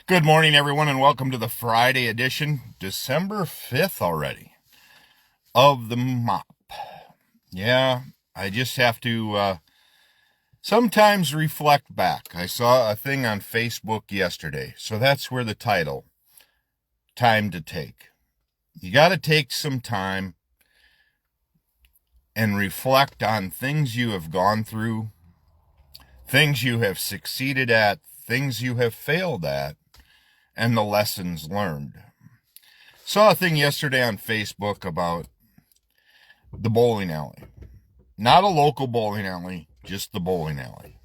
Good morning, everyone, and welcome to the Friday edition, December 5th already, of the Mop. Yeah, I just have to sometimes reflect back. I saw a thing on Facebook yesterday, so that's where the title, Time to Take. You got to take some time and reflect on things you have gone through, things you have succeeded at, things you have failed at, and the lessons learned. Saw a thing yesterday on Facebook about the bowling alley. Not a local bowling alley, just the bowling alley.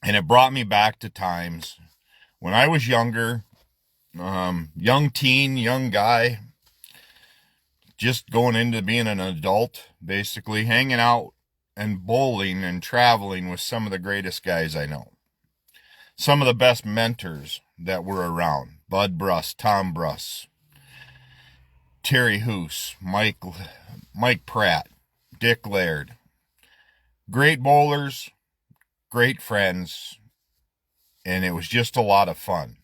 And it brought me back to times when I was younger, young teen, young guy, just going into being an adult, basically hanging out and bowling and traveling with some of the greatest guys I know. Some of the best mentors that were around. Bud Bruss, Tom Bruss, Terry Hoos, Mike Pratt, Dick Laird. Great bowlers, great friends, and it was just a lot of fun.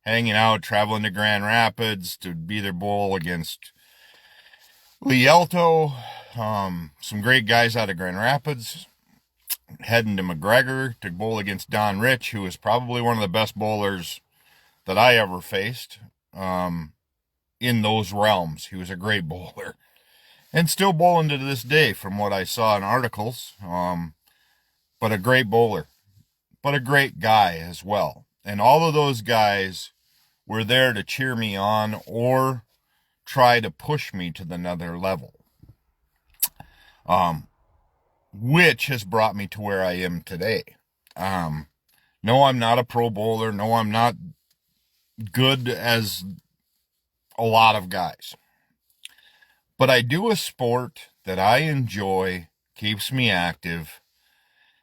Hanging out, traveling to Grand Rapids to be their bowl against Lielto, some great guys out of Grand Rapids. Heading to McGregor to bowl against Don Rich, who was probably one of the best bowlers that I ever faced in those realms. He was a great bowler. And still bowling to this day from what I saw in articles. But a great bowler. But a great guy as well. And all of those guys were there to cheer me on or try to push me to another level. Which has brought me to where I am today. No, I'm not a pro bowler. No, I'm not good as a lot of guys. But I do a sport that I enjoy, keeps me active,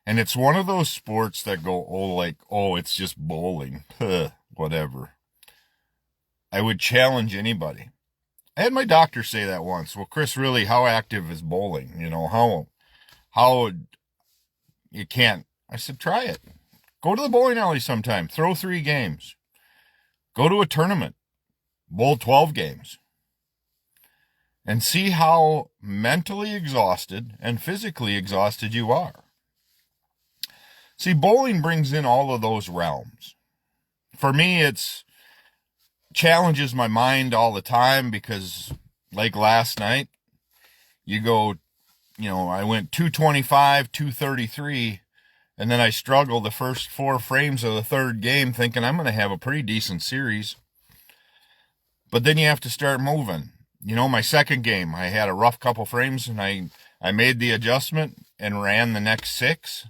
and it's one of those sports that go, it's just bowling. Whatever. I would challenge anybody. I had my doctor say that once. Well, Chris, really, how active is bowling? How you can't. I said, try it. Go to the bowling alley sometime. Throw 3 games. Go to a tournament. Bowl 12 games. And see how mentally exhausted and physically exhausted you are. See, bowling brings in all of those realms. For me, it's challenges my mind all the time because, like last night, I went 225, 233, and then I struggled the first 4 frames of the third game thinking I'm going to have a pretty decent series. But then you have to start moving. My second game, I had a rough couple frames, and I made the adjustment and ran the next 6.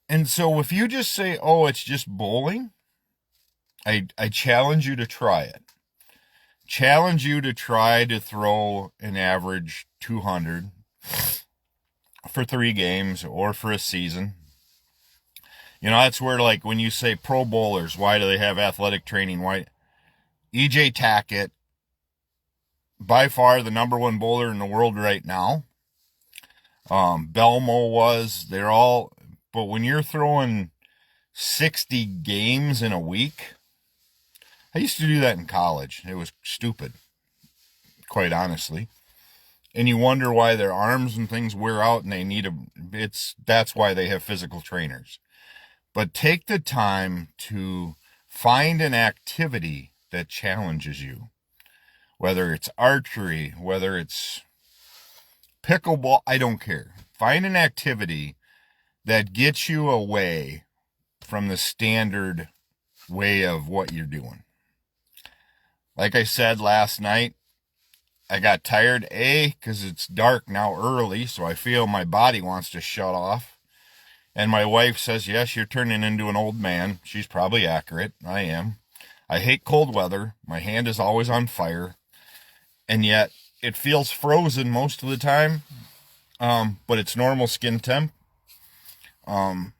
And so if you just say, it's just bowling, I challenge you to try it. Challenge you to try to throw an average 200 for 3 games or for a season. That's where, like, when you say pro bowlers, why do they have athletic training? Why? E.J. Tackett, by far the number 1 bowler in the world right now. Belmo was. They're all. But when you're throwing 60 games in a week, I used to do that in college. It was stupid, quite honestly. And you wonder why their arms and things wear out and they need that's why they have physical trainers. But take the time to find an activity that challenges you. Whether it's archery, whether it's pickleball, I don't care. Find an activity that gets you away from the standard way of what you're doing. Like I said last night, I got tired, because it's dark now early, so I feel my body wants to shut off. And my wife says, yes, you're turning into an old man. She's probably accurate. I am. I hate cold weather. My hand is always on fire. And yet it feels frozen most of the time. But it's normal skin temp. And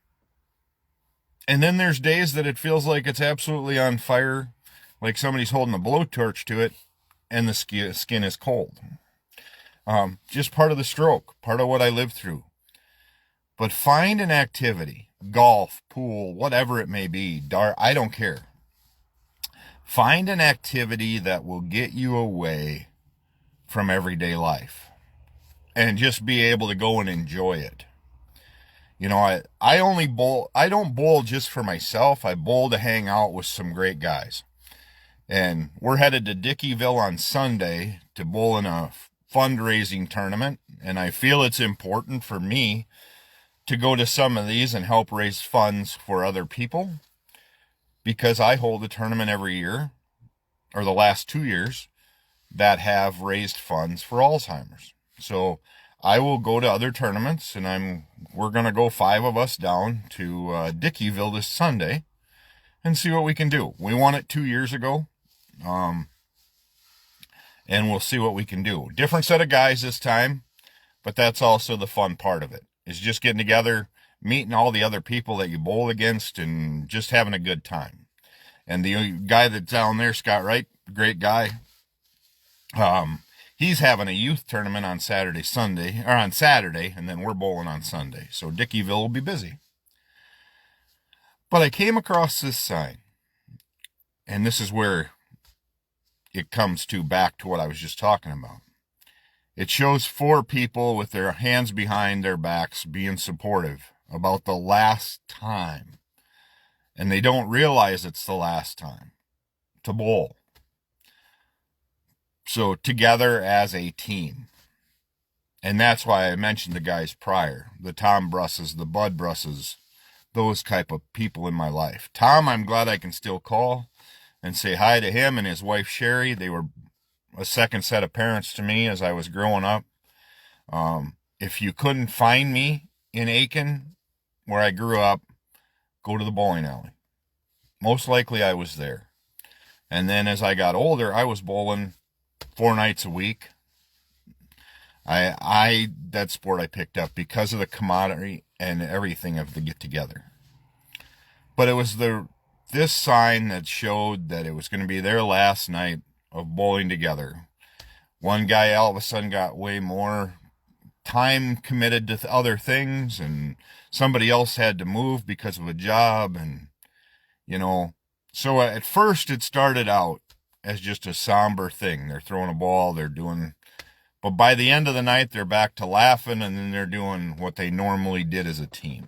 then there's days that it feels like it's absolutely on fire, like somebody's holding a blowtorch to it, and the skin is cold. Just part of the stroke, part of what I lived through. But find an activity golf, pool, whatever it may be, dart, I don't care. Find an activity that will get you away from everyday life and just be able to go and enjoy it. You know, I only bowl, I don't bowl just for myself. I bowl to hang out with some great guys. And we're headed to Dickeyville on Sunday to bowl in a fundraising tournament. And I feel it's important for me to go to some of these and help raise funds for other people, because I hold a tournament every year, or the last 2 years, that have raised funds for Alzheimer's. So I will go to other tournaments, and we're going to go 5 of us down to Dickeyville this Sunday and see what we can do. We won it 2 years ago, and we'll see what we can do. Different set of guys this time, but that's also the fun part of it, is just getting together, meeting all the other people that you bowl against, and just having a good time. And the guy that's down there, Scott Wright, great guy. He's having a youth tournament on Saturday, and then we're bowling on Sunday. So Dickeyville will be busy. But I came across this sign, and this is where it comes back to what I was just talking about. It shows 4 people with their hands behind their backs being supportive about the last time. And they don't realize it's the last time to bowl. So together as a team. And that's why I mentioned the guys prior. The Tom Brusses, the Bud Brusses, those type of people in my life. Tom, I'm glad I can still call and say hi to him and his wife Sherry. They were a second set of parents to me as I was growing up. If you couldn't find me in Aiken, where I grew up, go to the bowling alley. Most likely I was there. And then as I got older, I was bowling 4 nights a week. That sport I picked up because of the camaraderie and everything of the get together. But it was this sign that showed that it was going to be their last night of bowling together. One guy all of a sudden got way more time committed to other things, and somebody else had to move because of a job, and so at first it started out as just a somber thing. They're throwing a ball, but by the end of the night, they're back to laughing, and then they're doing what they normally did as a team.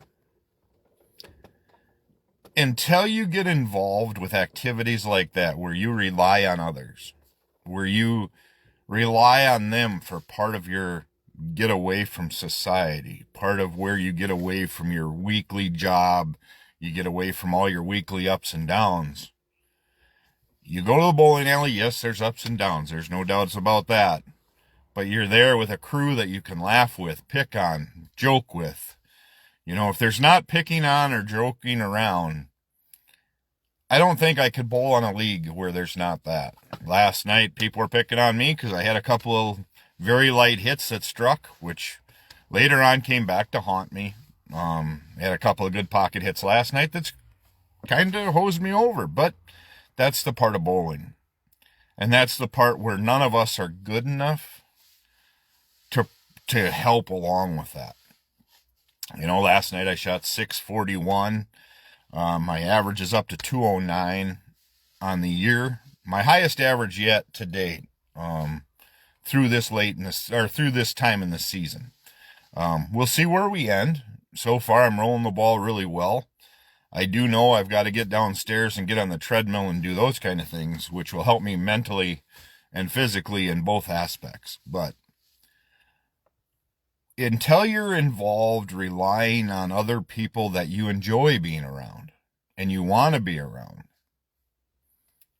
Until you get involved with activities like that, where you rely on others, where you rely on them for part of your get away from society, part of where you get away from your weekly job, you get away from all your weekly ups and downs. You go to the bowling alley, yes, there's ups and downs. There's no doubts about that. But you're there with a crew that you can laugh with, pick on, joke with. If there's not picking on or joking around, I don't think I could bowl on a league where there's not that. Last night, people were picking on me because I had a couple of very light hits that struck, which later on came back to haunt me. I had a couple of good pocket hits last night that's kind of hosed me over, but that's the part of bowling. And that's the part where none of us are good enough to help along with that. Last night I shot 641. My average is up to 209 on the year. My highest average yet to date, through this time in the season. We'll see where we end. So far, I'm rolling the ball really well. I do know I've got to get downstairs and get on the treadmill and do those kind of things, which will help me mentally and physically in both aspects. But until you're involved relying on other people that you enjoy being around and you want to be around,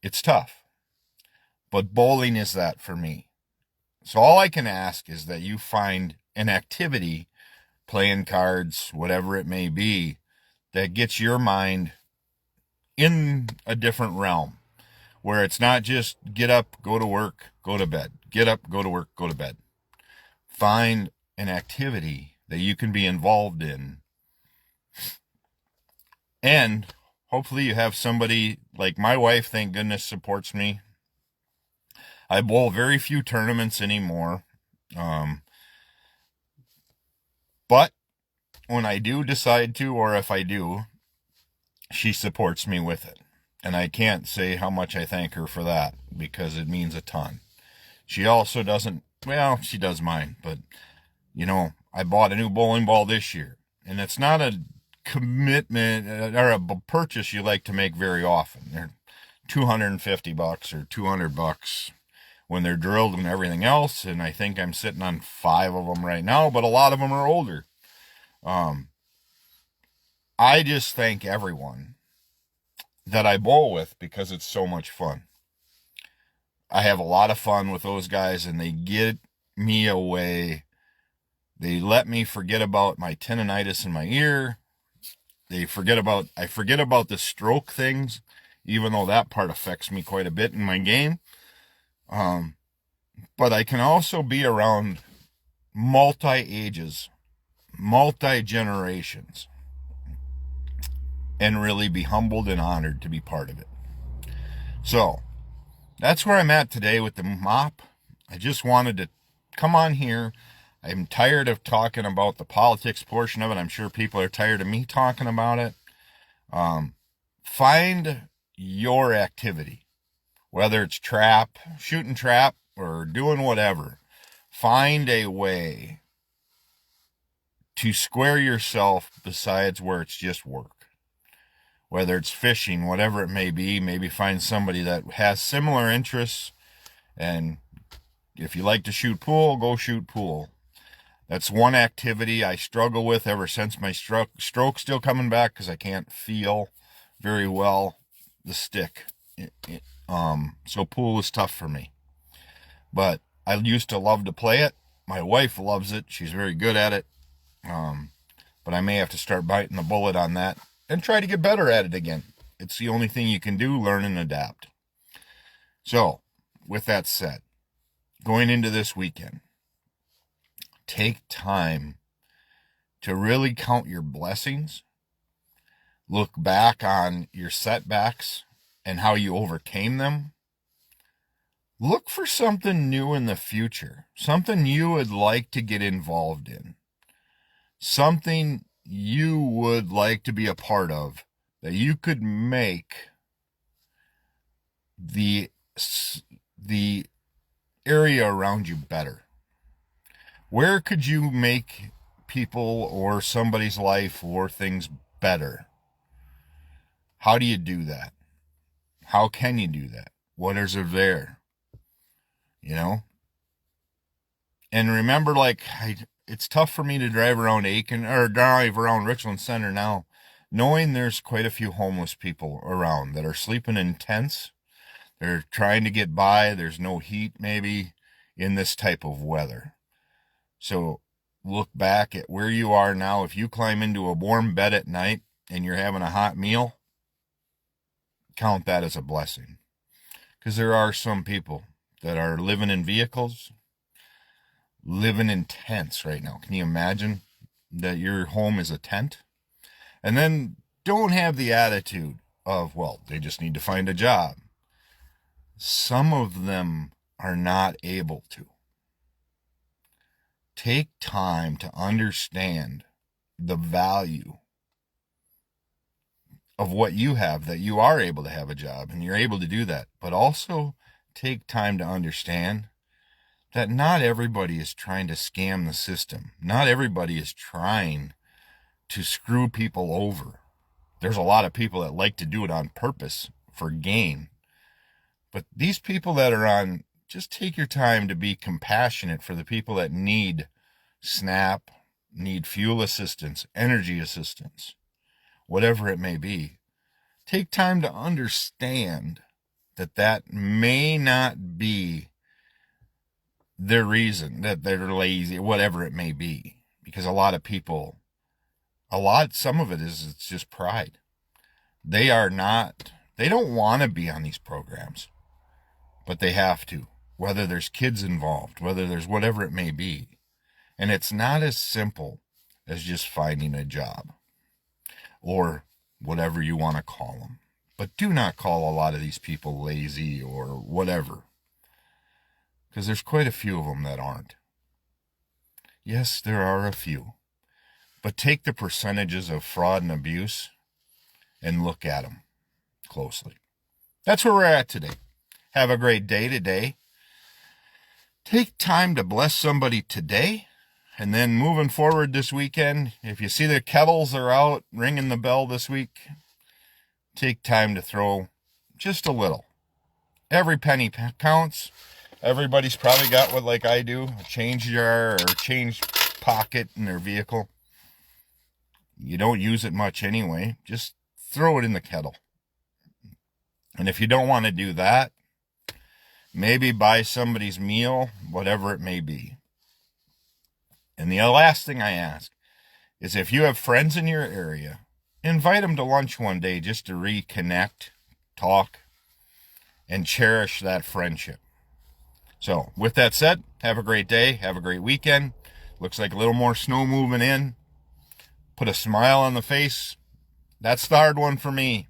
it's tough. But bowling is that for me. So all I can ask is that you find an activity, playing cards, whatever it may be, that gets your mind in a different realm, where it's not just get up, go to work, go to bed. Get up, go to work, go to bed. Find an activity that you can be involved in. And hopefully you have somebody like my wife, thank goodness, supports me. I bowl very few tournaments anymore. But when I do decide to, or if I do, she supports me with it. And I can't say how much I thank her for that because it means a ton. She also doesn't, well, she does mine, but I bought a new bowling ball this year, and it's not a commitment or a purchase you like to make very often. They're $250 or $200 when they're drilled and everything else, and I think I'm sitting on 5 of them right now, but a lot of them are older. I just thank everyone that I bowl with because it's so much fun. I have a lot of fun with those guys, and they get me away. They let me forget about my tendonitis in my ear. I forget about the stroke things, even though that part affects me quite a bit in my game. But I can also be around multi-ages, multi-generations, and really be humbled and honored to be part of it. So that's where I'm at today with the mop. I just wanted to come on here. I'm tired of talking about the politics portion of it. I'm sure people are tired of me talking about it. Find your activity, whether it's shooting trap, or doing whatever. Find a way to square yourself besides where it's just work. Whether it's fishing, whatever it may be, maybe find somebody that has similar interests. And if you like to shoot pool, go shoot pool. That's one activity I struggle with ever since my stroke's still coming back because I can't feel very well the stick. So pool is tough for me. But I used to love to play it. My wife loves it. She's very good at it. But I may have to start biting the bullet on that and try to get better at it again. It's the only thing you can do, learn and adapt. So, with that said, going into this weekend, take time to really count your blessings. Look back on your setbacks and how you overcame them. Look for something new in the future, something you would like to get involved in, something you would like to be a part of, that you could make the area around you better. Where could you make people or somebody's life or things better? How do you do that? How can you do that? What is there? And remember, it's tough for me to drive around Aiken or drive around Richland Center now, knowing there's quite a few homeless people around that are sleeping in tents. They're trying to get by. There's no heat maybe in this type of weather. So look back at where you are now. If you climb into a warm bed at night and you're having a hot meal, count that as a blessing. Because there are some people that are living in vehicles, living in tents right now. Can you imagine that your home is a tent? And then don't have the attitude of, well, they just need to find a job. Some of them are not able to. Take time to understand the value of what you have, that you are able to have a job and you're able to do that. But also take time to understand that not everybody is trying to scam the system. Not everybody is trying to screw people over. There's a lot of people that like to do it on purpose for gain. But these people that are on, just take your time to be compassionate for the people that need SNAP, need fuel assistance, energy assistance, whatever it may be. Take time to understand that may not be their reason, that they're lazy, whatever it may be. Because a lot of people, some of it's just pride. They don't want to be on these programs, but they have to, whether there's kids involved, whether there's whatever it may be. And it's not as simple as just finding a job or whatever you want to call them. But do not call a lot of these people lazy or whatever, because there's quite a few of them that aren't. Yes, there are a few, But take the percentages of fraud and abuse and look at them closely. That's where we're at today. Have a great day today. Take time to bless somebody today. And then moving forward this weekend, if you see the kettles are out ringing the bell this week, take time to throw just a little. Every penny counts. Everybody's probably got what, like I do, a change jar or change pocket in their vehicle. You don't use it much anyway. Just throw it in the kettle. And if you don't want to do that, maybe buy somebody's meal, whatever it may be. And the last thing I ask is if you have friends in your area, invite them to lunch one day just to reconnect, talk, and cherish that friendship. So with that said, have a great day. Have a great weekend. Looks like a little more snow moving in. Put a smile on the face. That's the hard one for me.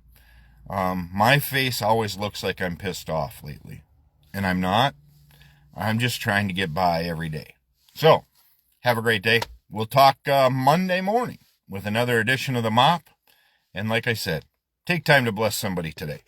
My face always looks like I'm pissed off lately. And I'm not. I'm just trying to get by every day. So, have a great day. We'll talk Monday morning with another edition of The Mop. And like I said, take time to bless somebody today.